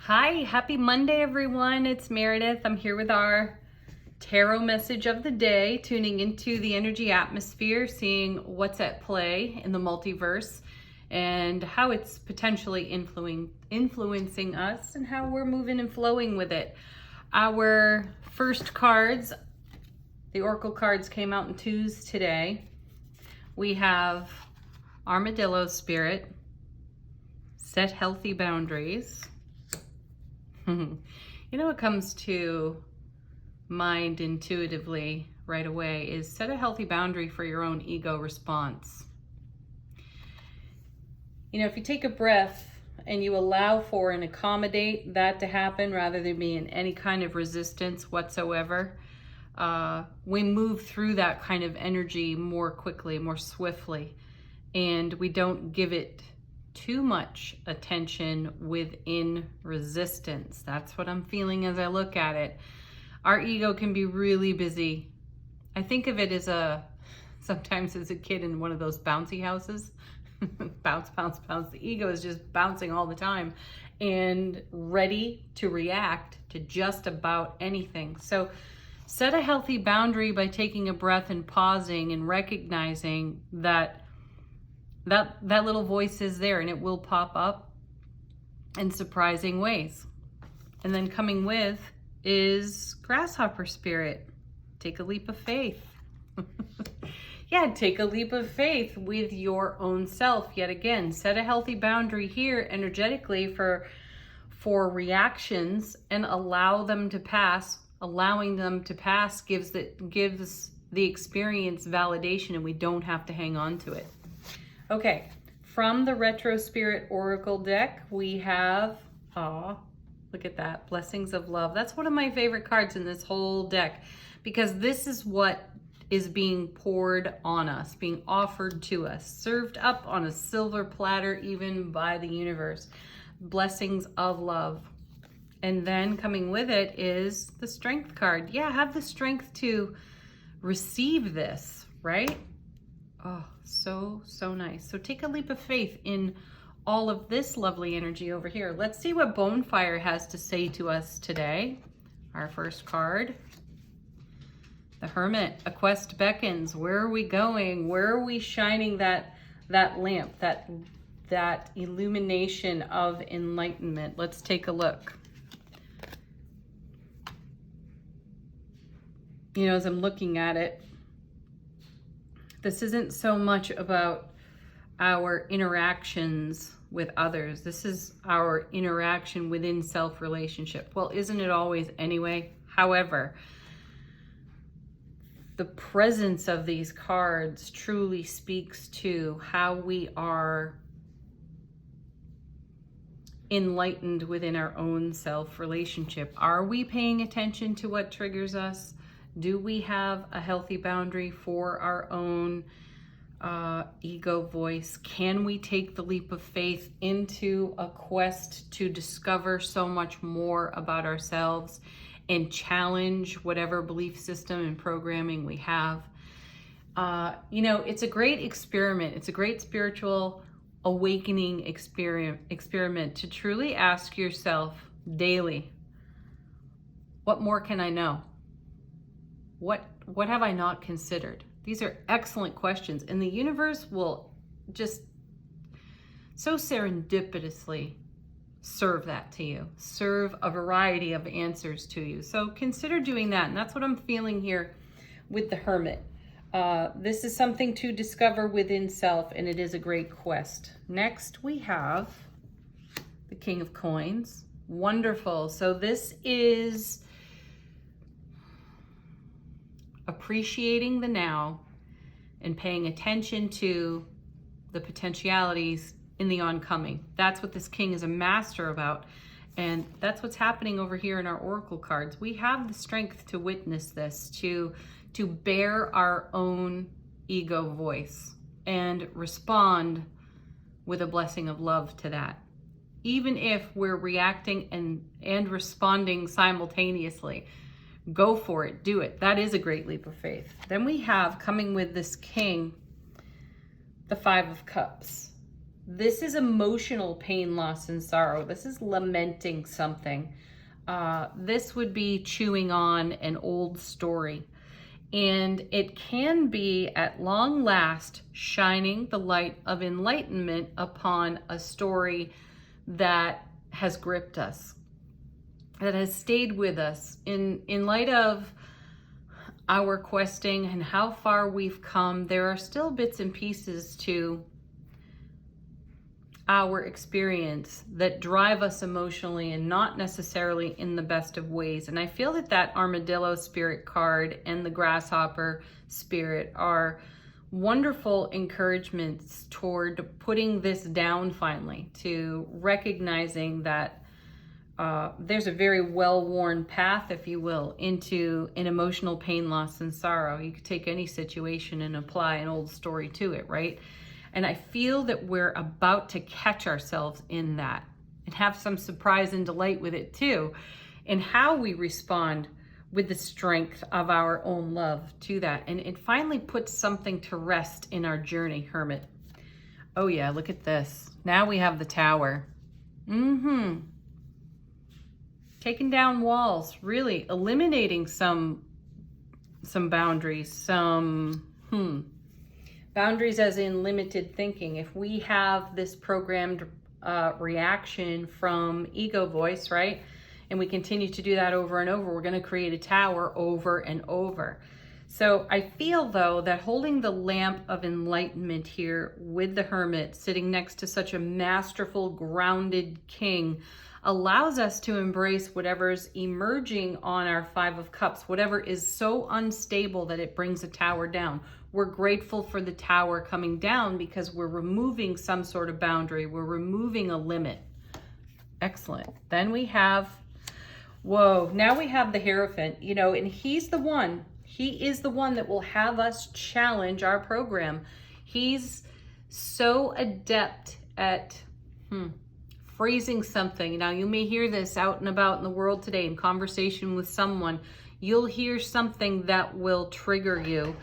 Hi, happy Monday, everyone. It's Meredith. I'm here with our tarot message of the day, tuning into the energy atmosphere, seeing what's at play in the multiverse and how it's potentially influencing us and how we're moving and flowing with it. Our first cards, the Oracle cards, came out in twos today. We have Armadillo Spirit, Set Healthy Boundaries. You know what comes to mind intuitively right away is set a healthy boundary for your own ego response. You know, if you take a breath and you allow for and accommodate that to happen rather than be in any kind of resistance whatsoever, we move through that kind of energy more quickly, more swiftly, and we don't give it too much attention within resistance. That's what I'm feeling as I look at it. Our ego can be really busy. I think of it as sometimes as a kid in one of those bouncy houses. Bounce, bounce, bounce. The ego is just bouncing all the time and ready to react to just about anything. So set a healthy boundary by taking a breath and pausing and recognizing that little voice is there, and it will pop up in surprising ways. And then coming with is Grasshopper Spirit. Take a leap of faith. Yeah, take a leap of faith with your own self. Yet again, set a healthy boundary here energetically for reactions and allow them to pass. Allowing them to pass gives the experience validation, and we don't have to hang on to it. Okay, from the Retro Spirit Oracle deck, we have, look at that, Blessings of Love. That's one of my favorite cards in this whole deck, because this is what is being poured on us, being offered to us, served up on a silver platter even by the universe. Blessings of Love. And then coming with it is the Strength card. Yeah, have the strength to receive this, right? Oh, so nice. So take a leap of faith in all of this lovely energy over here. Let's see what Bonefire has to say to us today. Our first card, the Hermit. A quest beckons. Where are we going? Where are we shining that lamp, that illumination of enlightenment? Let's take a look. You know, as I'm looking at it, this isn't so much about our interactions with others. This is our interaction within self-relationship. Well, isn't it always anyway? However, the presence of these cards truly speaks to how we are enlightened within our own self-relationship. Are we paying attention to what triggers us? Do we have a healthy boundary for our own ego voice? Can we take the leap of faith into a quest to discover so much more about ourselves and challenge whatever belief system and programming we have? You know, it's a great experiment. It's a great spiritual awakening experiment to truly ask yourself daily, what more can I know? What have I not considered? These are excellent questions, and the universe will just so serendipitously serve that to you, serve a variety of answers to you. So consider doing that, and that's what I'm feeling here with the Hermit. This is something to discover within self, and it is a great quest. Next, we have the King of Coins. Wonderful. So this is appreciating the now and paying attention to the potentialities in the oncoming. That's what this king is a master about. And that's what's happening over here in our oracle cards. We have the strength to witness this, to bear our own ego voice and respond with a blessing of love to that. Even if we're reacting and responding simultaneously. Go for it, do it. That is a great leap of faith. Then we have, coming with this king, the Five of Cups. This is emotional pain, loss, and sorrow. This is lamenting something. This would be chewing on an old story. And it can be, at long last, shining the light of enlightenment upon a story that has gripped us, that has stayed with us in light of our questing and how far we've come. There are still bits and pieces to our experience that drive us emotionally and not necessarily in the best of ways. And I feel that that armadillo spirit card and the grasshopper spirit are wonderful encouragements toward putting this down finally, to recognizing that there's a very well-worn path, if you will, into an emotional pain, loss, and sorrow. You could take any situation and apply an old story to it, right? And I feel that we're about to catch ourselves in that and have some surprise and delight with it too, in how we respond with the strength of our own love to that. And it finally puts something to rest in our journey, Hermit. Oh yeah, look at this. Now we have the Tower. Taking down walls, really eliminating some boundaries, boundaries as in limited thinking. If we have this programmed reaction from ego voice, right? And we continue to do that over and over, we're going to create a tower over and over. So I feel though that holding the lamp of enlightenment here with the Hermit sitting next to such a masterful, grounded king allows us to embrace whatever's emerging on our Five of Cups, whatever is so unstable that it brings a tower down. We're grateful for the tower coming down because we're removing some sort of boundary. We're removing a limit. Excellent. Then we have, whoa, now we have the Hierophant, you know, and he is the one that will have us challenge our program. He's so adept at phrasing something. Now, you may hear this out and about in the world today in conversation with someone. You'll hear something that will trigger you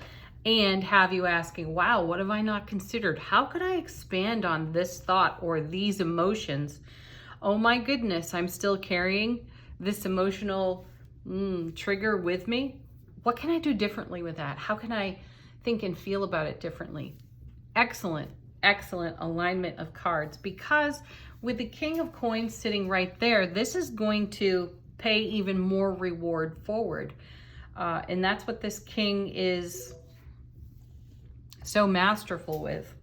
and have you asking, wow, what have I not considered? How could I expand on this thought or these emotions? Oh my goodness, I'm still carrying this emotional trigger with me. What can I do differently with that? How can I think and feel about it differently? Excellent, excellent alignment of cards, because with the King of Coins sitting right there, this is going to pay even more reward forward. And that's what this king is so masterful with.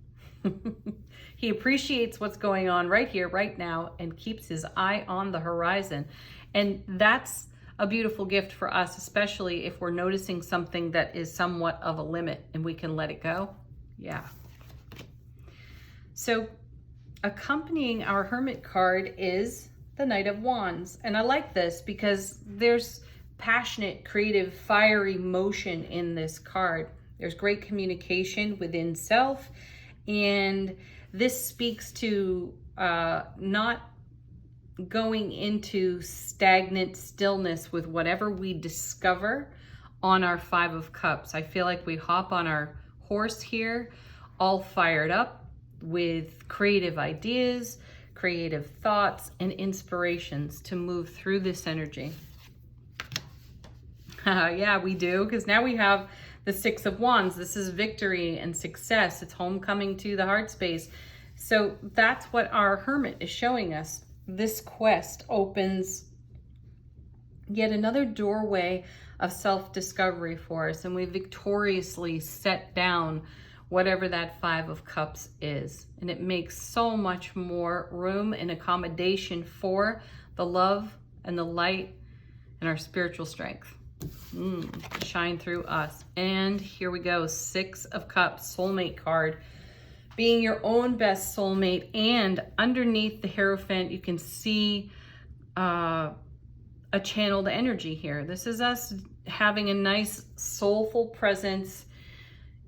He appreciates what's going on right here, right now, and keeps his eye on the horizon. And that's a beautiful gift for us, especially if we're noticing something that is somewhat of a limit and we can let it go. Yeah. So accompanying our Hermit card is the Knight of Wands. And I like this because there's passionate, creative, fiery motion in this card. There's great communication within self. And this speaks to not going into stagnant stillness with whatever we discover on our Five of Cups. I feel like we hop on our horse here, all fired up with creative ideas, creative thoughts, and inspirations to move through this energy. Yeah, we do, because now we have the Six of Wands. This is victory and success. It's homecoming to the heart space. So that's what our Hermit is showing us. This quest opens yet another doorway of self-discovery for us, and we victoriously set down whatever that Five of Cups is. And it makes so much more room and accommodation for the love and the light and our spiritual strength. Shine through us. And here we go, Six of Cups, soulmate card. Being your own best soulmate, and underneath the Hierophant, you can see a channeled energy here. This is us having a nice soulful presence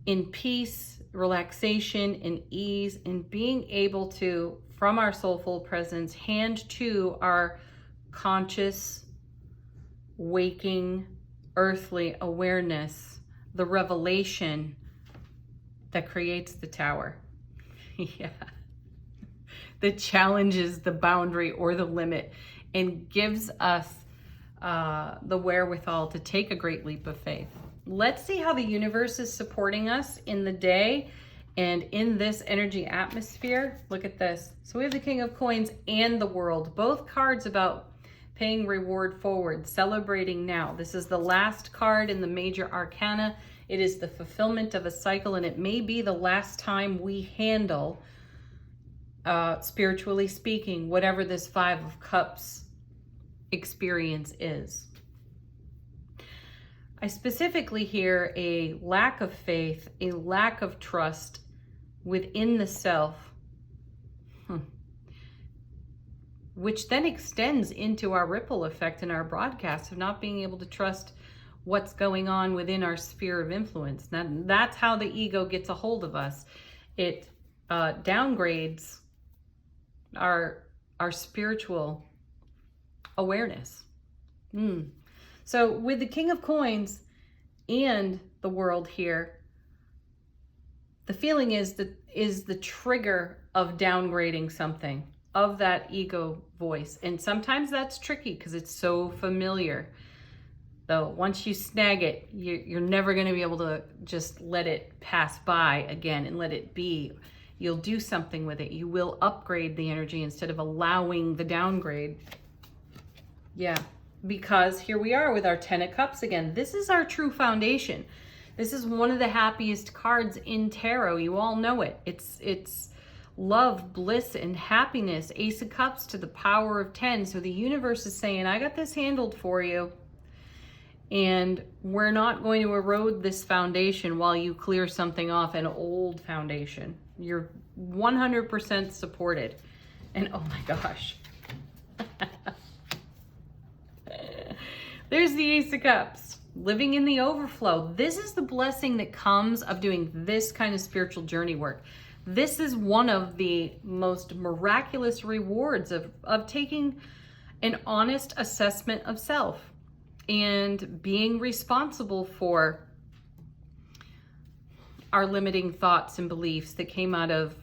in peace, relaxation, and ease, and being able to, from our soulful presence, hand to our conscious, waking, earthly awareness, the revelation that creates the tower. Yeah. that challenges the boundary or the limit and gives us the wherewithal to take a great leap of faith. Let's see how the universe is supporting us in the day and in this energy atmosphere. Look at this. So we have the King of Coins and the World, both cards about paying reward forward, celebrating now. This is the last card in the major arcana. It is the fulfillment of a cycle, and it may be the last time we handle, spiritually speaking, whatever this Five of Cups experience is. I specifically hear a lack of faith, a lack of trust within the self, which then extends into our ripple effect in our broadcast of not being able to trust what's going on within our sphere of influence. That's how the ego gets a hold of us. It downgrades our spiritual awareness. So with the King of Coins and the World here, the feeling is the trigger of downgrading something, of that ego voice. And sometimes that's tricky because it's so familiar. Though once you snag it, you're never going to be able to just let it pass by again and let it be. You'll do something with it. You will upgrade the energy instead of allowing the downgrade. Yeah, because here we are with our Ten of Cups again. This is our true foundation. This is one of the happiest cards in tarot. You all know it. It's love, bliss, and happiness. Ace of Cups to the power of 10. So the universe is saying, I got this handled for you. And we're not going to erode this foundation while you clear something off, an old foundation. You're 100% supported. And oh my gosh. There's the Ace of Cups. Living in the overflow. This is the blessing that comes of doing this kind of spiritual journey work. This is one of the most miraculous rewards of taking an honest assessment of self and being responsible for our limiting thoughts and beliefs that came out of,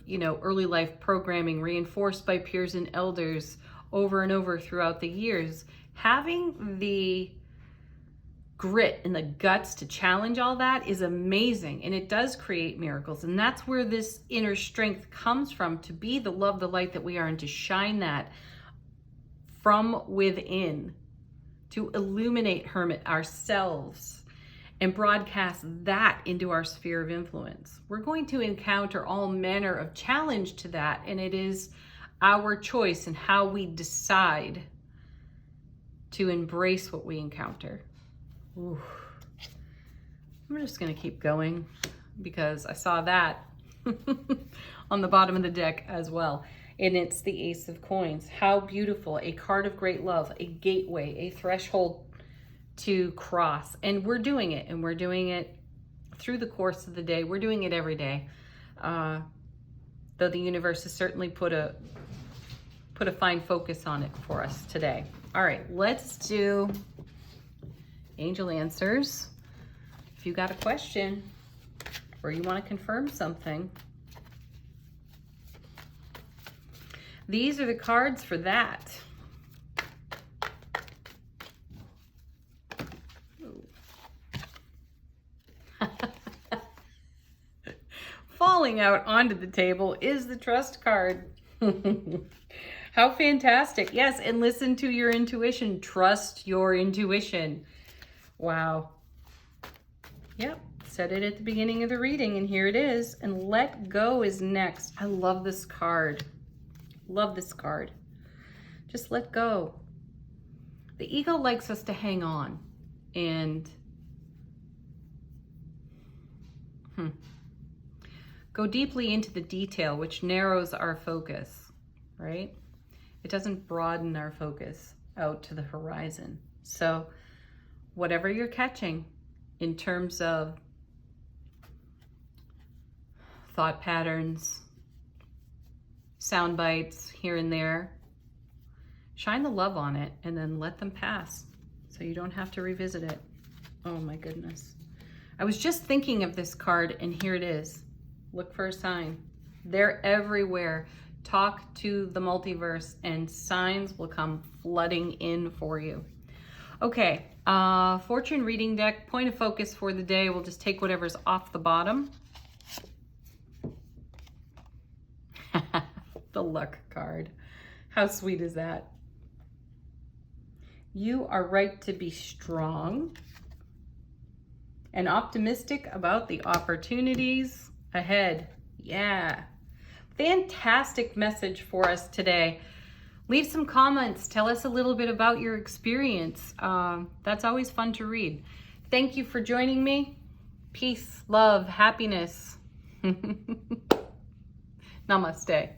early life programming, reinforced by peers and elders over and over throughout the years. Having the grit and the guts to challenge all that is amazing, and it does create miracles. And that's where this inner strength comes from, to be the love, the light that we are, and to shine that from within, to illuminate ourselves and broadcast that into our sphere of influence. We're going to encounter all manner of challenge to that, and it is our choice and how we decide to embrace what we encounter. Ooh. I'm just going to keep going because I saw that on the bottom of the deck as well. And it's the Ace of Coins. How beautiful. A card of great love, a gateway, a threshold to cross. And we're doing it. And we're doing it through the course of the day. We're doing it every day. Though the universe has certainly put a fine focus on it for us today. All right, let's do Angel Answers. If you got a question or you want to confirm something, these are the cards for that. Falling out onto the table is the Trust card. How fantastic. Yes, and listen to your intuition. Trust your intuition. Wow. Yep, said it at the beginning of the reading, and here it is. And let go is next. I love this card. Love this card. Just let go. The ego likes us to hang on and go deeply into the detail, which narrows our focus, right? It doesn't broaden our focus out to the horizon. So whatever you're catching in terms of thought patterns, sound bites here and there, shine the love on it and then let them pass so you don't have to revisit it. Oh my goodness. I was just thinking of this card, and here it is. Look for a sign. They're everywhere. Talk to the multiverse and signs will come flooding in for you. Okay, fortune reading deck, point of focus for the day. We'll just take whatever's off the bottom. The luck card. How sweet is that? You are right to be strong and optimistic about the opportunities ahead. Yeah. Fantastic message for us today. Leave some comments. Tell us a little bit about your experience. That's always fun to read. Thank you for joining me. Peace, love, happiness. Namaste.